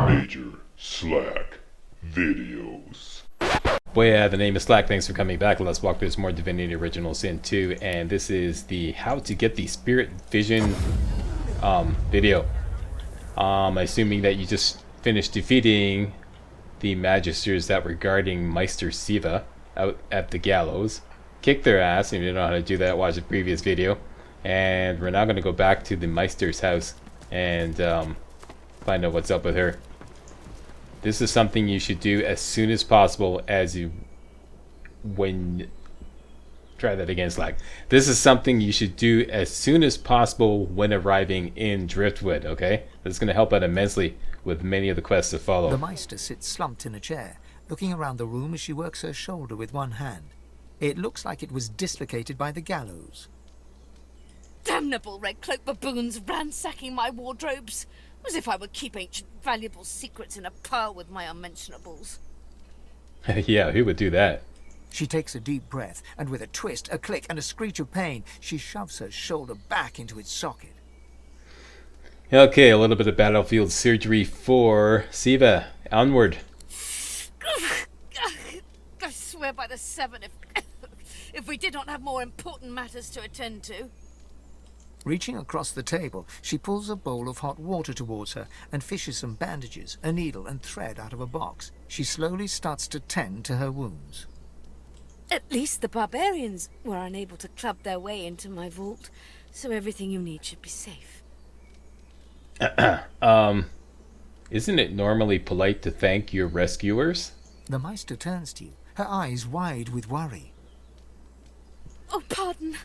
MajorSlackVideos. Well, yeah, the name is Slack. Thanks for coming back. Let's walk through some more Divinity Original Sin 2, and this is the how to get the Spirit Vision video. Assuming that you just finished defeating the Magisters that were guarding Meister Siva out at the gallows. Kick their ass. If you don't know how to do that, watch the previous video. And we're now going to go back to the Meister's house and find out what's up with her. This is something you should do as soon as possible Try that again, Slack. This is something you should do as soon as possible when arriving in Driftwood, okay? This is going to help out immensely with many of the quests to follow. The Meister sits slumped in a chair, looking around the room as she works her shoulder with one hand. It looks like it was dislocated by the gallows. Damnable red-cloaked baboons ransacking my wardrobes, as if I would keep ancient valuable secrets in a pile with my unmentionables. Yeah, who would do that? She takes a deep breath, and with a twist, a click, and a screech of pain, she shoves her shoulder back into its socket. Okay, a little bit of battlefield surgery for Siva. Onward. I swear by the seven, if we did not have more important matters to attend to. Reaching across the table, she pulls a bowl of hot water towards her and fishes some bandages, a needle, and thread out of a box. She slowly starts to tend to her wounds. At least the barbarians were unable to club their way into my vault, so everything you need should be safe. Isn't it normally polite to thank your rescuers? The Meister turns to you, her eyes wide with worry. Oh, pardon.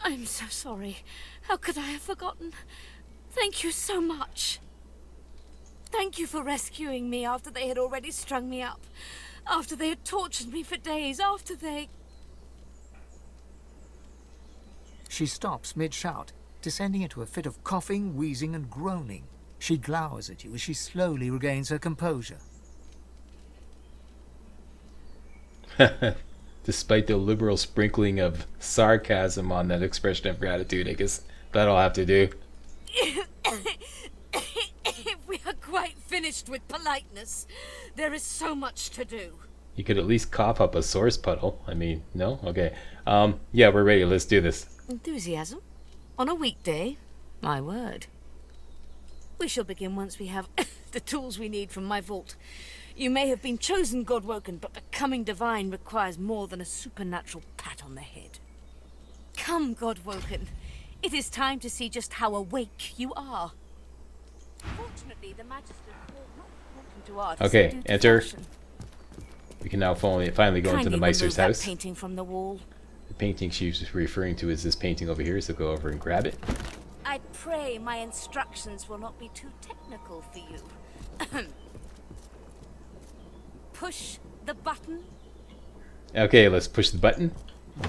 I'm so sorry. How could I have forgotten? Thank you so much. Thank you for rescuing me after they had already strung me up. After they had tortured me for days. After they... She stops mid-shout, descending into a fit of coughing, wheezing, and groaning. She glowers at you as she slowly regains her composure. Despite the liberal sprinkling of sarcasm on that expression of gratitude, I guess that'll have to do. If we are quite finished with politeness, there is so much to do. You could at least cough up a source puddle. I mean, no? Okay. Yeah, we're ready. Let's do this. Enthusiasm? On a weekday? My word. We shall begin once we have the tools we need from my vault. You may have been chosen Godwoken, but becoming divine requires more than a supernatural pat on the head. Come, Godwoken. It is time to see just how awake you are. Fortunately, the Magister called not important to art. Okay, enter. We can now finally go into the Meister's house. That painting from the wall. The painting she's referring to is this painting over here, so go over and grab it. I pray my instructions will not be too technical for you. Push the button. Okay, let's push the button.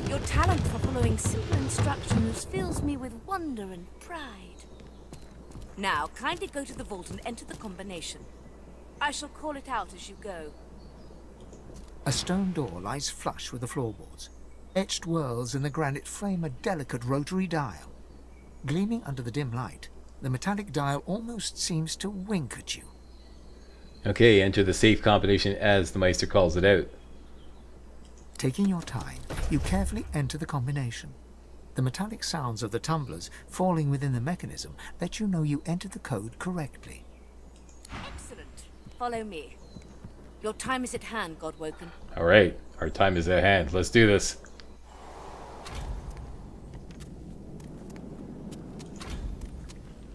Your talent for following simple instructions fills me with wonder and pride. Now, kindly go to the vault and enter the combination. I shall call it out as you go. A stone door lies flush with the floorboards. Etched whorls in the granite frame a delicate rotary dial. Gleaming under the dim light, the metallic dial almost seems to wink at you. Okay, enter the safe combination as the Meister calls it out. Taking your time, you carefully enter the combination. The metallic sounds of the tumblers falling within the mechanism let you know you entered the code correctly. Excellent. Follow me. Your time is at hand, Godwoken. Alright, our time is at hand. Let's do this.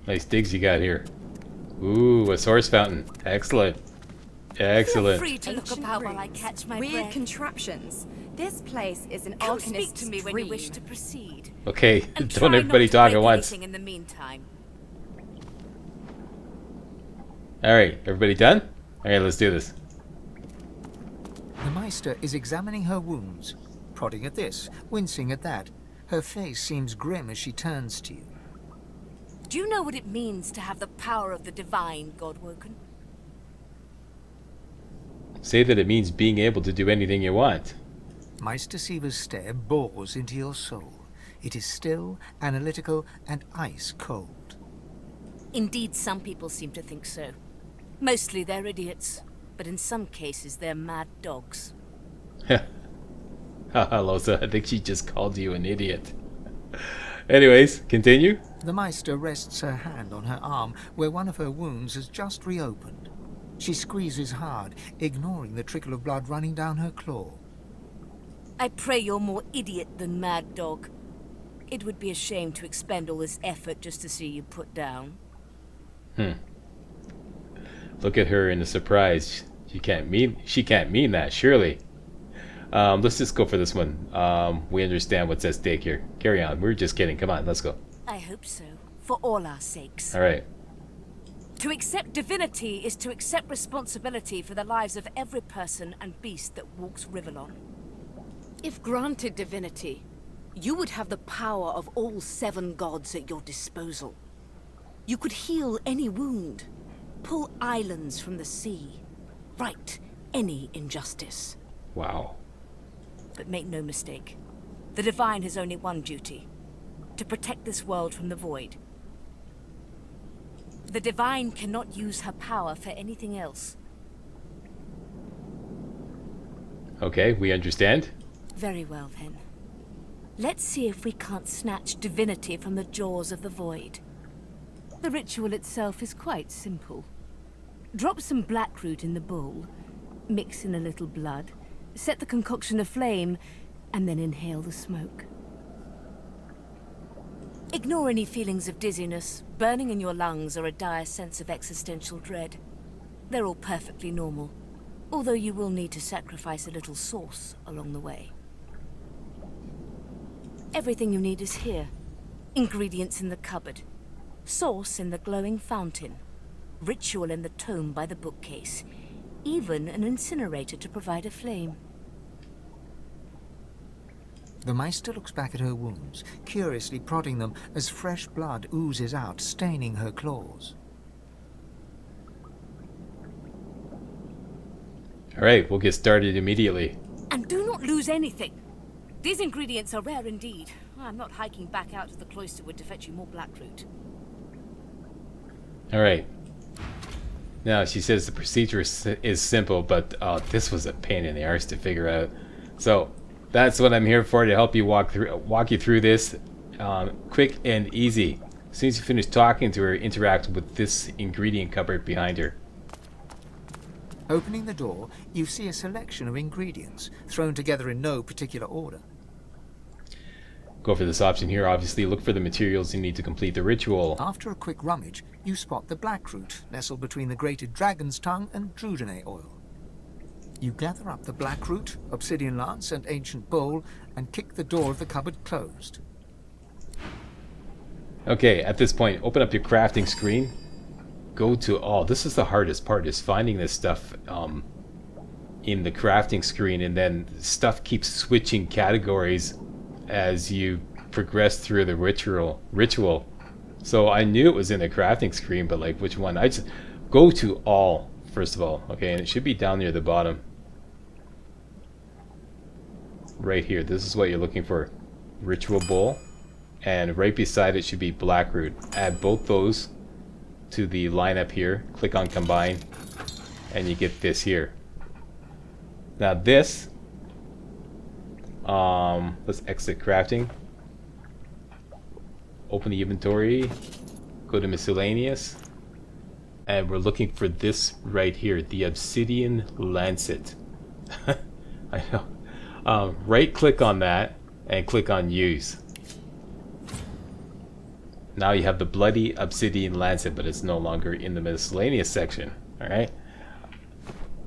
Nice digs you got here. Ooh, a source fountain. Excellent. Excellent. Feel free to look about while I catch my weird breath. contraptions. This place is an Come speak alchemist's to me when dream. you wish to proceed. Okay, And don't try everybody not to talk break at once. anything in the meantime. Alright, everybody done? Alright, let's do this. The Meister is examining her wounds, prodding at this, wincing at that. Her face seems grim as she turns to you. Do you know what it means to have the power of the divine, Godwoken? Say that it means being able to do anything you want. Meister Siva's stare bores into your soul. It is still, analytical, and ice cold. Indeed, some people seem to think so. Mostly they're idiots, but in some cases they're mad dogs. Losa, I think she just called you an idiot. Anyways, continue. The Meister rests her hand on her arm, where one of her wounds has just reopened. She squeezes hard, ignoring the trickle of blood running down her claw. I pray you're more idiot than mad dog. It would be a shame to expend all this effort just to see you put down. Look at her in the surprise. She can't mean that, surely. Let's just go for this one. We understand what's at stake here. Carry on. We're just kidding. Come on, let's go. I hope so, for all our sakes. All right. To accept divinity is to accept responsibility for the lives of every person and beast that walks Rivellon. If granted divinity, you would have the power of all 7 gods at your disposal. You could heal any wound, pull islands from the sea, right any injustice. Wow. But make no mistake, the Divine has only one duty: to protect this world from the Void. The Divine cannot use her power for anything else. Okay, we understand. Very well, then. Let's see if we can't snatch divinity from the jaws of the Void. The ritual itself is quite simple. Drop some blackroot in the bowl, mix in a little blood, set the concoction aflame, and then inhale the smoke. Ignore any feelings of dizziness, burning in your lungs, or a dire sense of existential dread. They're all perfectly normal, although you will need to sacrifice a little sauce along the way. Everything you need is here. Ingredients in the cupboard, sauce in the glowing fountain, ritual in the tome by the bookcase, even an incinerator to provide a flame. The Meister looks back at her wounds, curiously prodding them as fresh blood oozes out, staining her claws. Alright, we'll get started immediately. And do not lose anything. These ingredients are rare indeed. I'm not hiking back out to the cloisterwood to fetch you more blackroot. Alright. Now, she says the procedure is simple, but this was a pain in the arse to figure out. So, that's what I'm here for, to help you walk you through this quick and easy. As soon as you finish talking to her, interact with this ingredient cupboard behind her. Opening the door, you see a selection of ingredients, thrown together in no particular order. Go for this option here. Obviously, look for the materials you need to complete the ritual. After a quick rummage, you spot the blackroot, nestled between the grated dragon's tongue and Drudene oil. You gather up the blackroot, obsidian lance, and ancient bowl, and kick the door of the cupboard closed. Okay, at this point, open up your crafting screen. Go to this is the hardest part, is finding this stuff in the crafting screen, and then stuff keeps switching categories as you progress through the ritual. So I knew it was in the crafting screen, but like which one? I just go to all first of all. Okay, and it should be down near the bottom. Right here. This is what you're looking for. Ritual bowl. And right beside it should be blackroot. Add both those to the lineup here. Click on combine. And you get this here. Now this, let's exit crafting. Open the inventory. Go to miscellaneous. And we're looking for this right here. The Obsidian Lancet. I know. Right click on that and click on use. Now you have the bloody Obsidian Lancet, but it's no longer in the miscellaneous section. Alright.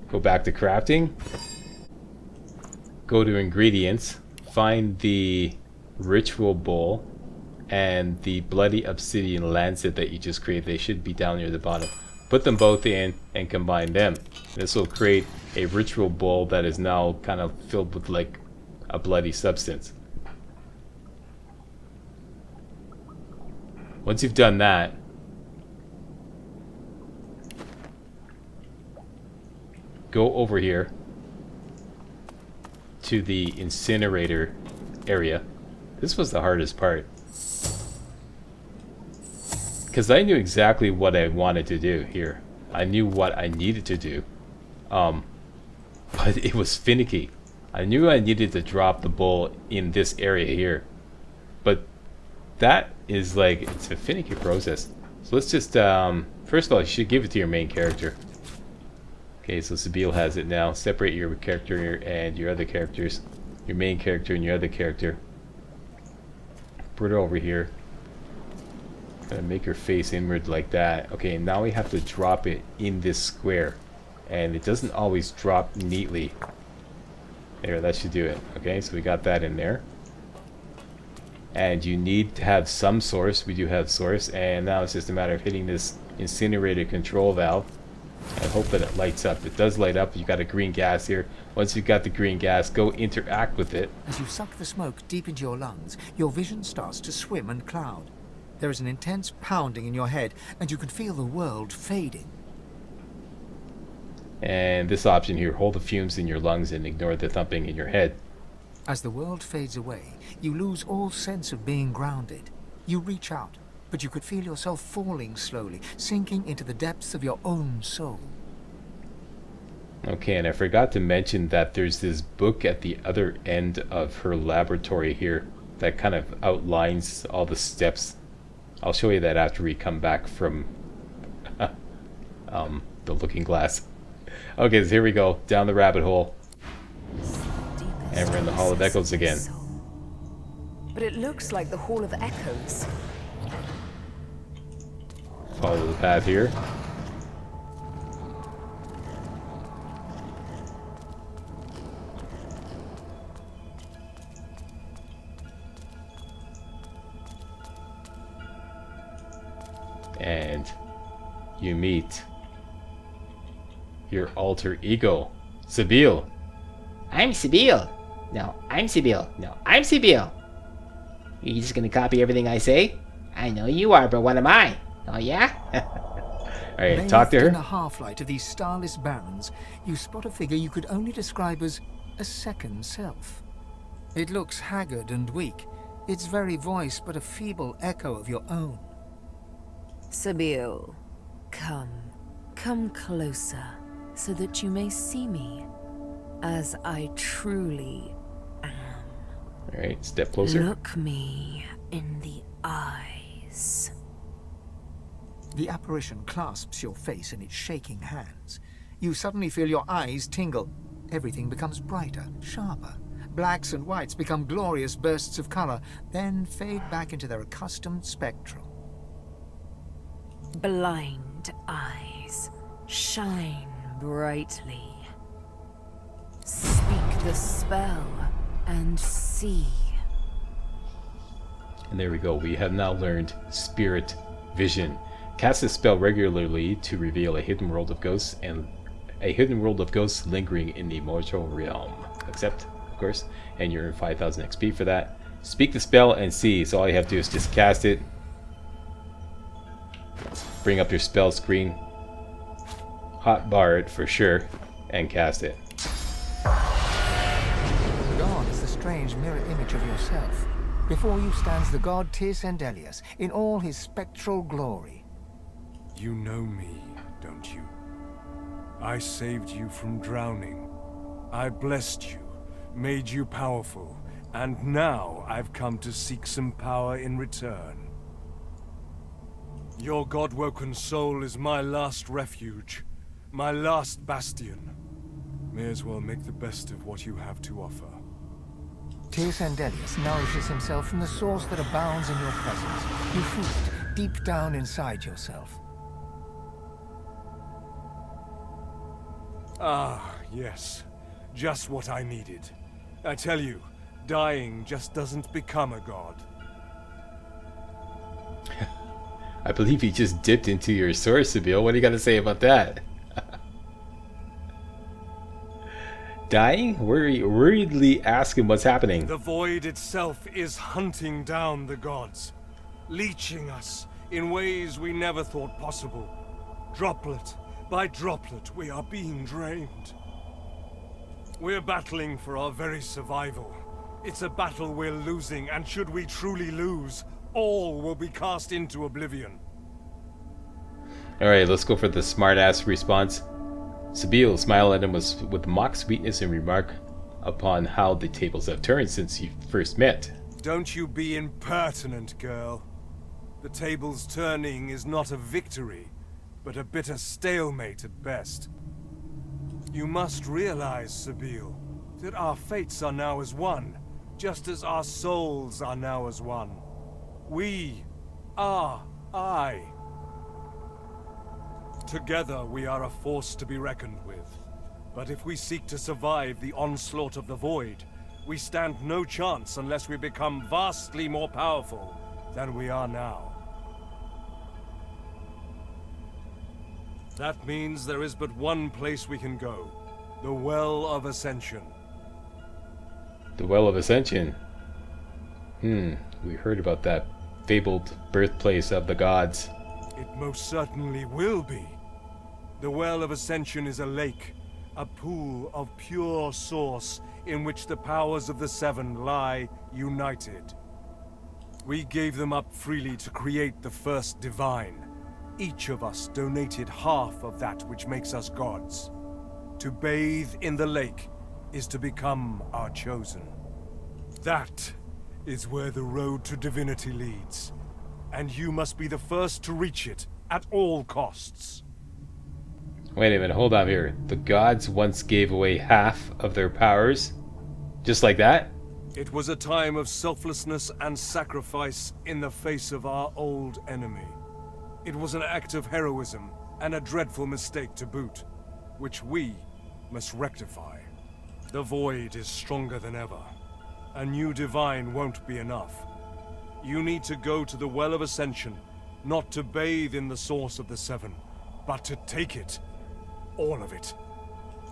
Go back to crafting. Go to ingredients. Find the ritual bowl and the bloody Obsidian Lancet that you just created. They should be down near the bottom. Put them both in and combine them. This will create a ritual bowl that is now kind of filled with like a bloody substance. Once you've done that, go over here to the incinerator area. This was the hardest part, because I knew exactly what I wanted to do here. I knew what I needed to do. But it was finicky. I knew I needed to drop the bull in this area here. But that is like, it's a finicky process. So let's just, first of all, you should give it to your main character. Okay, so Sabine has it now. Separate your character and your other characters. Your main character and your other character. Put it over here. Gonna make her face inward like that. Okay, now we have to drop it in this square. And it doesn't always drop neatly. There, that should do it. Okay, so we got that in there. And you need to have some source. We do have source. And now it's just a matter of hitting this incinerator control valve. I hope that it lights up. It does light up. You got a green gas here. Once you've got the green gas, go interact with it. As you suck the smoke deep into your lungs, your vision starts to swim and cloud. There is an intense pounding in your head, and you can feel the world fading. And this option here, hold the fumes in your lungs and ignore the thumping in your head. As the world fades away, you lose all sense of being grounded. You reach out, but you could feel yourself falling slowly, sinking into the depths of your own soul. Okay, and I forgot to mention that there's this book at the other end of her laboratory here that kind of outlines all the steps. I'll show you that after we come back from the looking glass. Okay, so here we go, down the rabbit hole. And we're in the Hall of Echoes again. But it looks like the Hall of Echoes. Follow the path here. And you meet your alter ego, Sabine. I'm Sabine. No, I'm Sabine. No, I'm Sabine. You just gonna copy everything I say? I know you are, but what am I? Oh yeah? Alright, talk to In her. the half-light of these starless barrens, you spot a figure you could only describe as a second self. It looks haggard and weak, its very voice but a feeble echo of your own. Sabine, come closer, so that you may see me as I truly am. Alright, step closer. Look me in the eyes. The apparition clasps your face in its shaking hands. You suddenly feel your eyes tingle. Everything becomes brighter, sharper. Blacks and whites become glorious bursts of color, then fade back into their accustomed spectral. Blind eyes, shine brightly. Speak the spell and see. And there we go. We have now learned Spirit Vision. Cast this spell regularly to reveal a hidden world of ghosts and a hidden world of ghosts lingering in the mortal realm. Accept, of course, and you earn 5,000 XP for that. Speak the spell and see. So all you have to do is just cast it. Bring up your spell screen. Hotbar it for sure, and cast it. Gone is the strange mirror image of yourself. Before you stands the god Tir-Sendelius in all his spectral glory. You know me, don't you? I saved you from drowning. I blessed you, made you powerful, and now I've come to seek some power in return. Your god-woken soul is my last refuge, my last bastion. May as well make the best of what you have to offer. Tir-Sendelius nourishes himself from the source that abounds in your presence. You feel it deep down inside yourself. Ah, yes. Just what I needed. I tell you, dying just doesn't become a god. I believe you just dipped into your source, Sabine. What do you got to say about that? Dying? Worriedly asking what's happening. The void itself is hunting down the gods, leeching us in ways we never thought possible. Droplet by droplet, we are being drained. We're battling for our very survival. It's a battle we're losing, and should we truly lose, all will be cast into oblivion. Alright, let's go for the smart-ass response. Sabille smiled at him with mock sweetness and remark upon how the tables have turned since you first met. Don't you be impertinent, girl. The tables turning is not a victory, but a bitter stalemate at best. You must realize, Sabille, that our fates are now as one, just as our souls are now as one. We are I. Together we are a force to be reckoned with. But if we seek to survive the onslaught of the Void, we stand no chance unless we become vastly more powerful than we are now. That means there is but one place we can go. The Well of Ascension. The Well of Ascension. We heard about that fabled birthplace of the gods. It most certainly will be. The Well of Ascension is a lake, a pool of pure source in which the powers of the Seven lie united. We gave them up freely to create the first divine. Each of us donated half of that which makes us gods. To bathe in the lake is to become our chosen. That is where the road to divinity leads, and you must be the first to reach it at all costs. Wait a minute, hold on here. The gods once gave away half of their powers? Just like that? It was a time of selflessness and sacrifice in the face of our old enemy. It was an act of heroism and a dreadful mistake to boot, which we must rectify. The Void is stronger than ever. A new divine won't be enough. You need to go to the Well of Ascension, not to bathe in the source of the Seven, but to take it. All of it.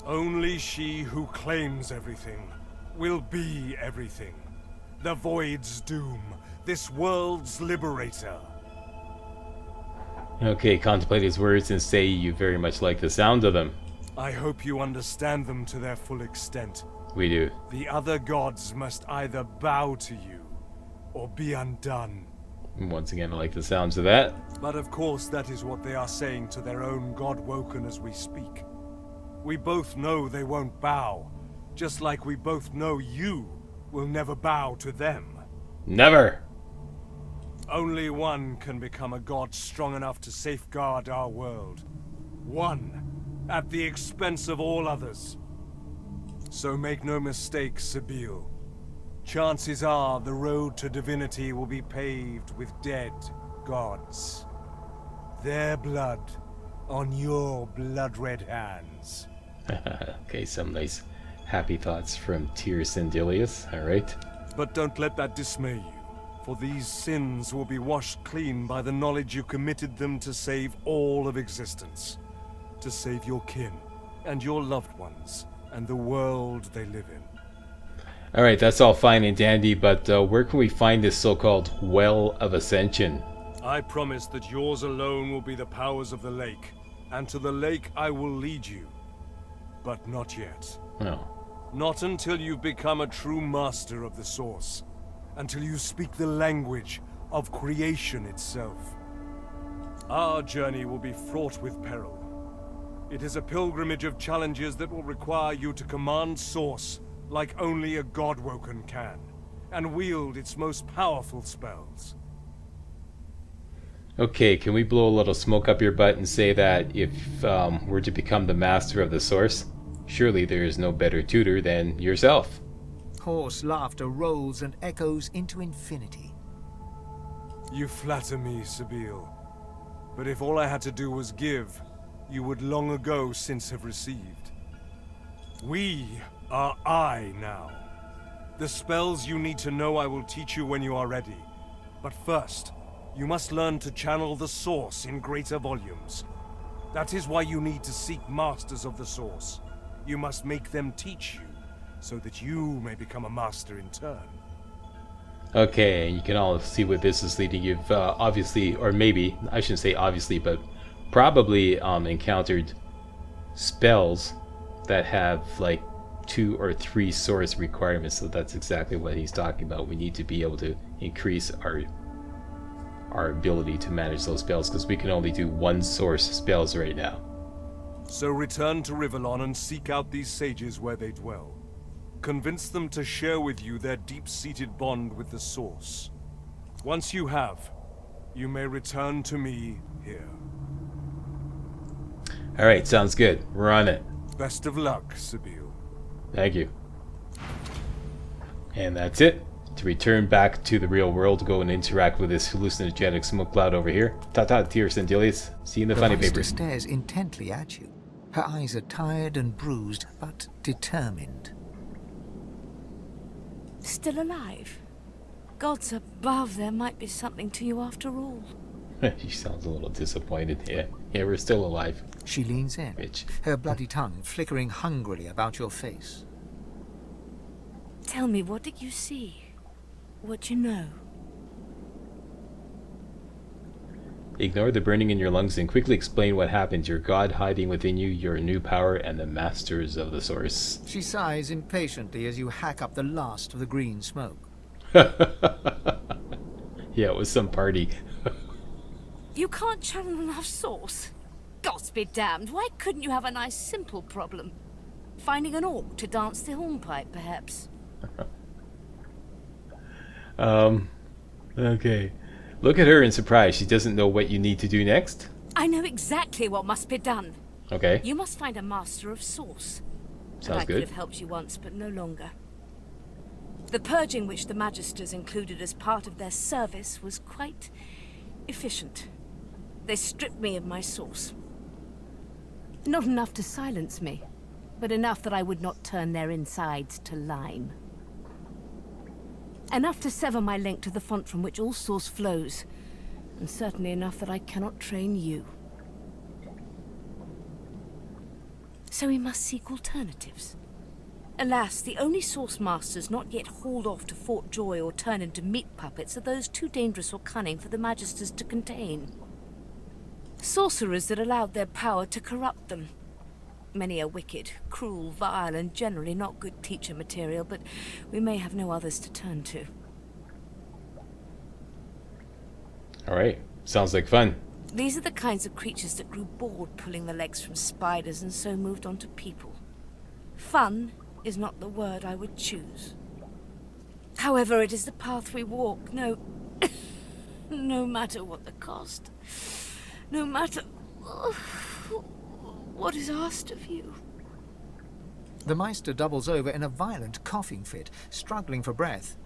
Only she who claims everything will be everything. The Void's doom, this world's liberator. Okay, contemplate his words and say you very much like the sound of them. I hope you understand them to their full extent. We do. The other gods must either bow to you, or be undone. Once again, I like the sounds of that. But of course that is what they are saying to their own God-woken as we speak. We both know they won't bow, just like we both know you will never bow to them. Never! Only one can become a god strong enough to safeguard our world. One, at the expense of all others. So make no mistake, Sabille. Chances are the road to divinity will be paved with dead gods. Their blood on your blood-red hands. Okay, some nice happy thoughts from Tears and Dilius, alright? But don't let that dismay you, for these sins will be washed clean by the knowledge you committed them to save all of existence. To save your kin, and your loved ones, and the world they live in. Alright, that's all fine and dandy, but where can we find this so-called Well of Ascension? I promise that yours alone will be the powers of the lake, and to the lake I will lead you. But not yet. No. Not until you've become a true master of the Source. Until you speak the language of creation itself. Our journey will be fraught with peril. It is a pilgrimage of challenges that will require you to command Source like only a God-woken can, and wield its most powerful spells. Okay, can we blow a little smoke up your butt and say that if we're to become the master of the Source, surely there is no better tutor than yourself? Hoarse laughter rolls and echoes into infinity. You flatter me, Sabille. But if all I had to do was give, you would long ago since have received. We are I now. The spells you need to know I will teach you when you are ready. But first, you must learn to channel the Source in greater volumes. That is why you need to seek masters of the Source. You must make them teach you, so that you may become a master in turn. Okay, and you can all see where this is leading. You've obviously, or maybe, I shouldn't say obviously, but probably encountered spells that have like 2 or 3 source requirements, so that's exactly what he's talking about. We need to be able to increase our our ability to manage those spells, because we can only do one source spells right now. So return to Rivellon and seek out these sages where they dwell. Convince them to share with you their deep-seated bond with the Source. Once you have, you may return to me here. Alright, sounds good. We're on it. Best of luck, Sibyl. Thank you. And that's it. To return back to the real world, go and interact with this hallucinogenic smoke cloud over here. Ta-ta, Tears and Dillies. See you in the funny Meister papers. stares intently at you. Her eyes are tired and bruised, but determined. Still alive? Gods above, there might be something to you after all. She sounds a little disappointed. Yeah, we're still alive. She leans in, Bitch. her bloody tongue flickering hungrily about your face. Tell me, what did you see? What you know? Ignore the burning in your lungs and quickly explain what happened. Your god hiding within you, your new power, and the masters of the source. She sighs impatiently as you hack up the last of the green smoke. Yeah, it was some party. You can't channel enough source? Gods be damned, why couldn't you have a nice simple problem? Finding an orc to dance the hornpipe, perhaps? Okay. Look at her in surprise. She doesn't know what you need to do next. I know exactly what must be done. Okay. You must find a master of source. And Sounds I good. could have helped you once, but no longer. The purging which the Magisters included as part of their service was quite efficient. They stripped me of my source. Not enough to silence me, but enough that I would not turn their insides to lime. Enough to sever my link to the font from which all source flows, and certainly enough that I cannot train you. So we must seek alternatives. Alas, the only source masters not yet hauled off to Fort Joy or turned into meat puppets are those too dangerous or cunning for the Magisters to contain. Sorcerers that allowed their power to corrupt them. Many are wicked, cruel, vile, and generally not good teacher material, but we may have no others to turn to. Alright. Sounds like fun. These are the kinds of creatures that grew bored pulling the legs from spiders and so moved on to people. Fun is not the word I would choose. However, it is the path we walk, no matter what the cost. No matter what is asked of you. The Meister doubles over in a violent coughing fit, struggling for breath.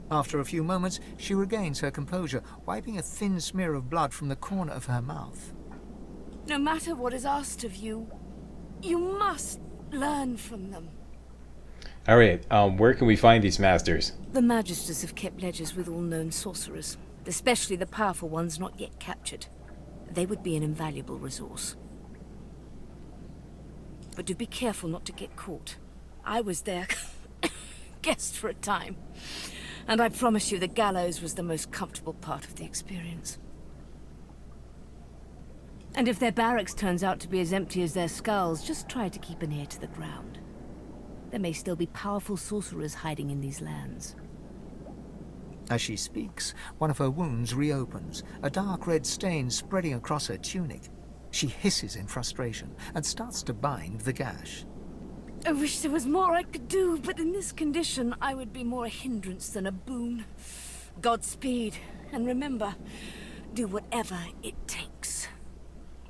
After a few moments, she regains her composure, wiping a thin smear of blood from the corner of her mouth. No matter what is asked of you, you must learn from them. Alright, where can we find these masters? The Magisters have kept ledgers with all known sorcerers, especially the powerful ones not yet captured. They would be an invaluable resource. But do be careful not to get caught. I was their guest for a time, and I promise you the gallows was the most comfortable part of the experience. And if their barracks turns out to be as empty as their skulls, just try to keep an ear to the ground. There may still be powerful sorcerers hiding in these lands. As she speaks, one of her wounds reopens, a dark red stain spreading across her tunic. She hisses in frustration and starts to bind the gash. I wish there was more I could do, but in this condition, I would be more a hindrance than a boon. Godspeed, and remember, do whatever it takes.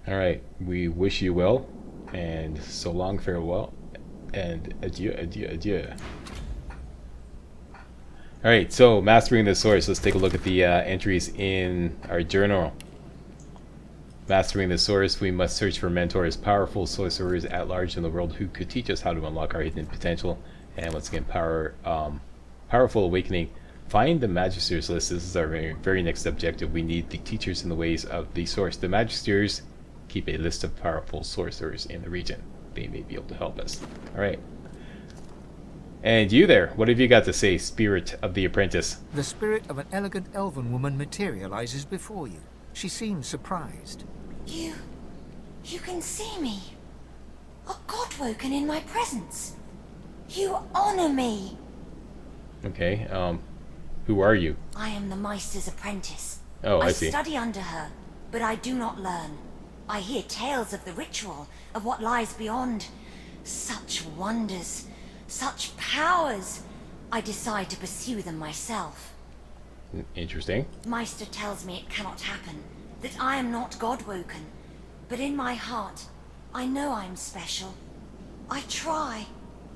Alright, we wish you well, and so long, farewell, and adieu, adieu, adieu. Alright, so mastering the source. Let's take a look at the entries in our journal. Mastering the source, we must search for mentors, powerful sorcerers at large in the world who could teach us how to unlock our hidden potential. And once again, powerful awakening. Find the Magisters list. This is our very next objective. We need the teachers in the ways of the source. The Magisters keep a list of powerful sorcerers in the region. They may be able to help us. Alright. And you there, what have you got to say, Spirit of the Apprentice? The spirit of an elegant elven woman materializes before you. She seems surprised. You can see me. A god woken in my presence. You honor me. Okay, who are you? I am the Meister's apprentice, Oh, I I see. study under her, but I do not learn. I hear tales of the ritual, of what lies beyond. Such wonders, such powers. I decide to pursue them myself. Interesting. Meister tells me it cannot happen, that I am not God-woken. But in my heart, I know I'm special. I try.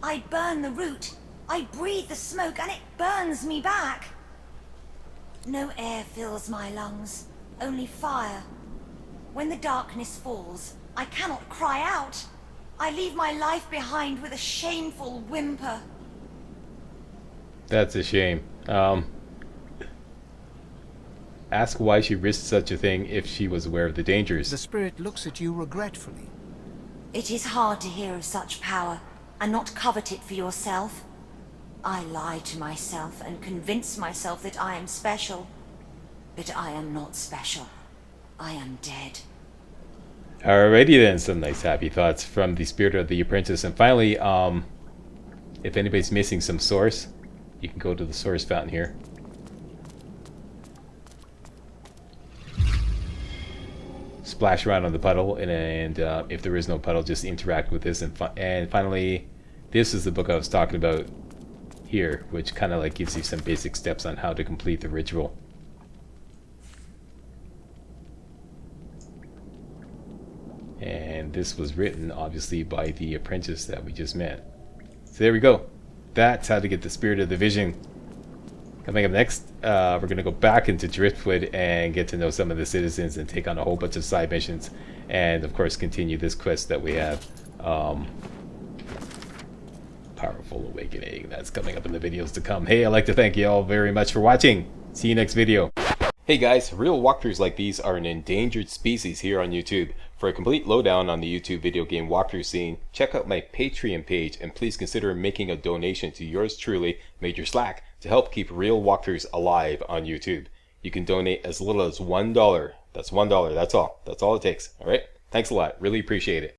I burn the root. I breathe the smoke and it burns me back. No air fills my lungs, only fire. When the darkness falls, I cannot cry out. I leave my life behind with a shameful whimper. That's a shame. Ask why she risked such a thing if she was aware of the dangers. The spirit looks at you regretfully. It is hard to hear of such power and not covet it for yourself. I lie to myself and convince myself that I am special. But I am not special. I am dead. Alrighty then, some nice happy thoughts from the spirit of the apprentice. And finally, if anybody's missing some source, you can go to the source fountain here. Splash around on the puddle, and if there is no puddle, just interact with this. And finally, this is the book I was talking about here, which kind of like gives you some basic steps on how to complete the ritual. And this was written obviously by the apprentice that we just met. So there we go. That's how to get the spirit of the vision. Coming up next, we're going to go back into Driftwood and get to know some of the citizens and take on a whole bunch of side missions. And of course continue this quest that we have. Powerful Awakening. That's coming up in the videos to come. Hey, I'd like to thank you all very much for watching. See you next video. Hey guys, real walkthroughs like these are an endangered species here on YouTube. For a complete lowdown on the YouTube video game walkthrough scene, check out my Patreon page and please consider making a donation to yours truly, Major Slack, to help keep real walkthroughs alive on YouTube. You can donate as little as $1. That's $1, that's all. That's all it takes. Alright? Thanks a lot. Really appreciate it.